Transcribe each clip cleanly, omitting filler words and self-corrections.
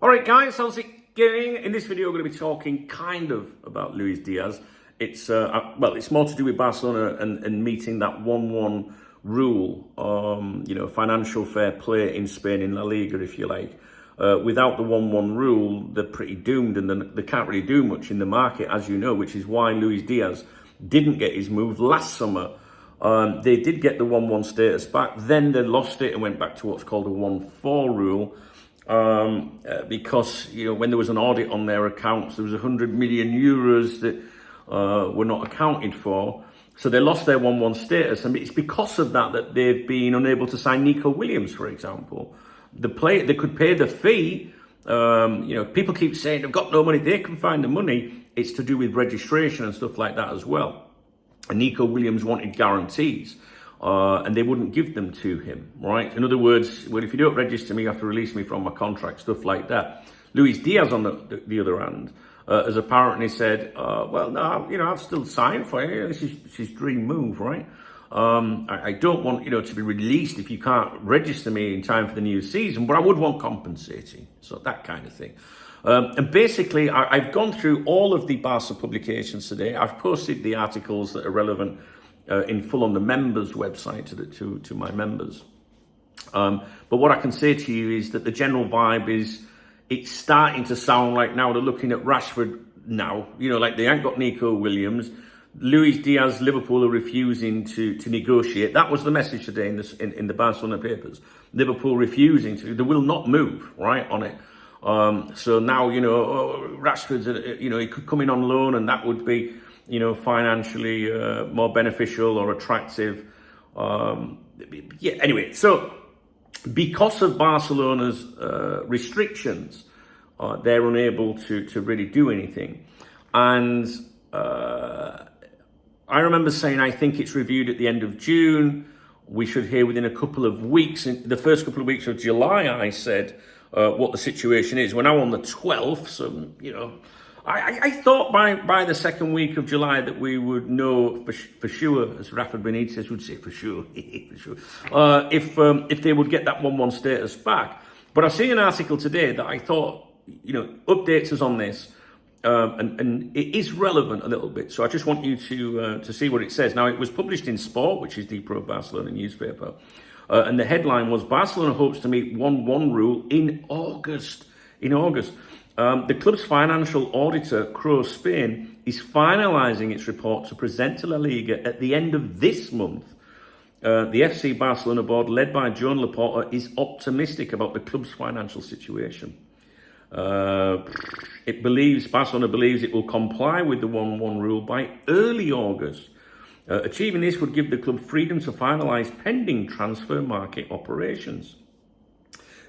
All right, guys, how's it going? In this video, we're going to be talking kind of about Luis Díaz. It's more to do with Barcelona and meeting that 1-1 rule, financial fair play in Spain, in La Liga, if you like. Without the 1-1 rule, they're pretty doomed, and they can't really do much in the market, as you know, which is why Luis Díaz didn't get his move last summer. They did get the 1-1 status back, then they lost it and went back to what's called a 1-4 rule. Because when there was an audit on their accounts, there was 100 million euros that were not accounted for, so they lost their 1-1 status, and it's because of that they've been unable to sign Nico Williams, for example. They could pay the fee. People keep saying they've got no money, they can find the money. It's to do with registration and stuff like that as well. And Nico Williams wanted guarantees. And they wouldn't give them to him, right? In other words, well, if you don't register me, you have to release me from my contract, stuff like that. Luis Díaz, on the other hand, has apparently said, I've still signed for you. This is his dream move, right? I don't want, to be released if you can't register me in time for the new season, but I would want compensating. So that kind of thing. And basically, I've gone through all of the Barca publications today. I've posted the articles that are relevant in full on the members website to my members. But what I can say to you is that the general vibe is it's starting to sound like now they're looking at Rashford now, like they ain't got Nico Williams. Luis Díaz, Liverpool are refusing to negotiate. That was the message today in the Barcelona papers. Liverpool refusing to, they will not move, right, on it. So now, Rashford's, he could come in on loan and that would be, financially more beneficial or attractive. Anyway, so because of Barcelona's restrictions, they're unable to really do anything. And I remember saying, I think it's reviewed at the end of June. We should hear within a couple of weeks. In the first couple of weeks of July, I said what the situation is. We're now on the 12th, so, I thought by the second week of July that we would know for sure, as Rafa Benitez would say, for sure, for sure, if they would get that 1-1 status back. But I see an article today that I thought, updates us on this, and it is relevant a little bit. So I just want you to see what it says. Now, it was published in Sport, which is the Pro Barcelona newspaper, and the headline was, Barcelona hopes to meet 1-1 rule in August. The club's financial auditor, Crow Spain, is finalising its report to present to La Liga at the end of this month. The FC Barcelona board, led by Joan Laporta, is optimistic about the club's financial situation. Barcelona believes it will comply with the 1-1 rule by early August. Achieving this would give the club freedom to finalise pending transfer market operations.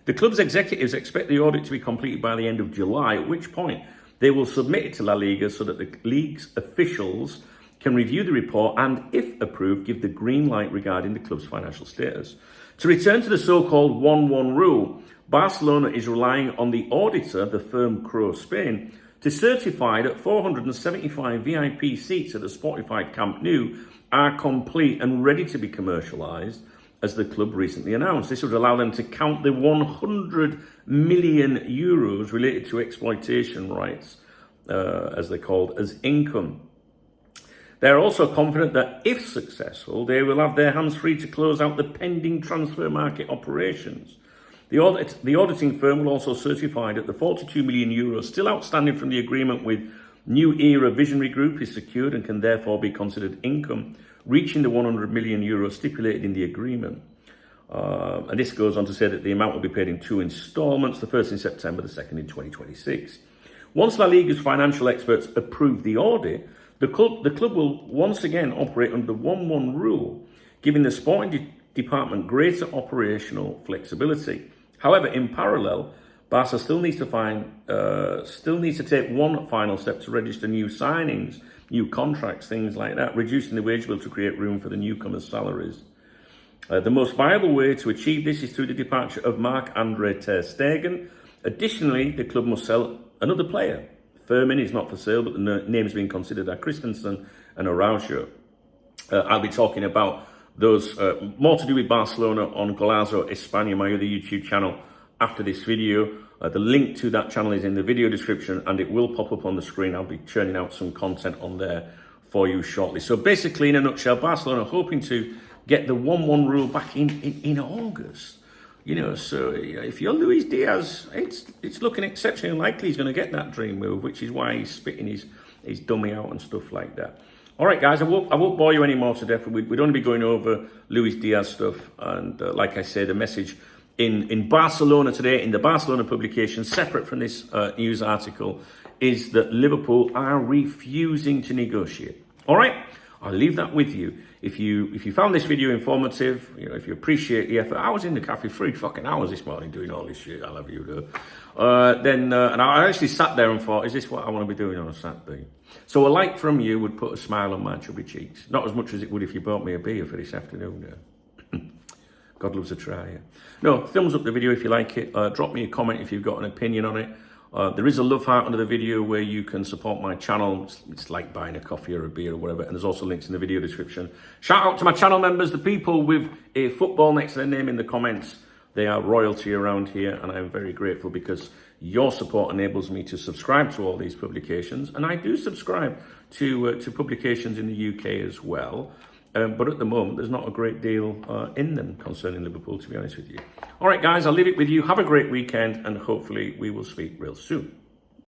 The club's executives expect the audit to be completed by the end of July, at which point they will submit it to La Liga so that the league's officials can review the report and, if approved, give the green light regarding the club's financial status. To return to the so-called 1-1 rule, Barcelona is relying on the auditor, the firm Crow Spain, to certify that 475 VIP seats at the Spotify Camp Nou are complete and ready to be commercialised, as the club recently announced. This would allow them to count the 100 million euros related to exploitation rights, as they're called, as income. They're also confident that if successful, they will have their hands free to close out the pending transfer market operations. The auditing firm will also certify that the 42 million euros still outstanding from the agreement with New Era Visionary Group is secured and can therefore be considered income, reaching the 100 million euros stipulated in the agreement. And this goes on to say that the amount will be paid in 2 installments, the first in September, the second in 2026. Once La Liga's financial experts approve the audit, the club will once again operate under the 1-1 rule, giving the sporting department greater operational flexibility. However, in parallel, Barca still needs to take one final step to register new signings, new contracts, things like that, reducing the wage bill to create room for the newcomers' salaries. The most viable way to achieve this is through the departure of Marc-Andre ter Stegen. Additionally, the club must sell another player. Firmin is not for sale, but the names being considered are Christensen and Araujo. I'll be talking about those more to do with Barcelona on Golazo España, my other YouTube channel, after this video. The link to that channel is in the video description, and it will pop up on the screen. I'll be churning out some content on there for you shortly. So basically, in a nutshell, Barcelona hoping to get the 1-1 rule back in August. So if you're Luis Díaz, it's looking exceptionally unlikely he's going to get that dream move, which is why he's spitting his dummy out and stuff like that. All right, guys, I won't bore you anymore to death. We'd only be going over Luis Díaz stuff, and like I said, a message in Barcelona today, in the Barcelona publication, separate from this news article, is that Liverpool are refusing to negotiate. All right, I'll leave that with you. If you found this video informative, if you appreciate the effort, I was in the cafe 3 fucking hours this morning doing all this shit. I love you, though. And I actually sat there and thought, is this what I want to be doing on a Saturday? So a like from you would put a smile on my chubby cheeks. Not as much as it would if you bought me a beer for this afternoon. God loves a try. No, thumbs up the video if you like it. Drop me a comment if you've got an opinion on it. There is a love heart under the video where you can support my channel. It's like buying a coffee or a beer or whatever. And there's also links in the video description. Shout out to my channel members, the people with a football next to their name in the comments. They are royalty around here, and I'm very grateful because your support enables me to subscribe to all these publications. And I do subscribe to publications in the UK as well. But at the moment, there's not a great deal in them concerning Liverpool, to be honest with you. All right, guys, I'll leave it with you. Have a great weekend, and hopefully we will speak real soon.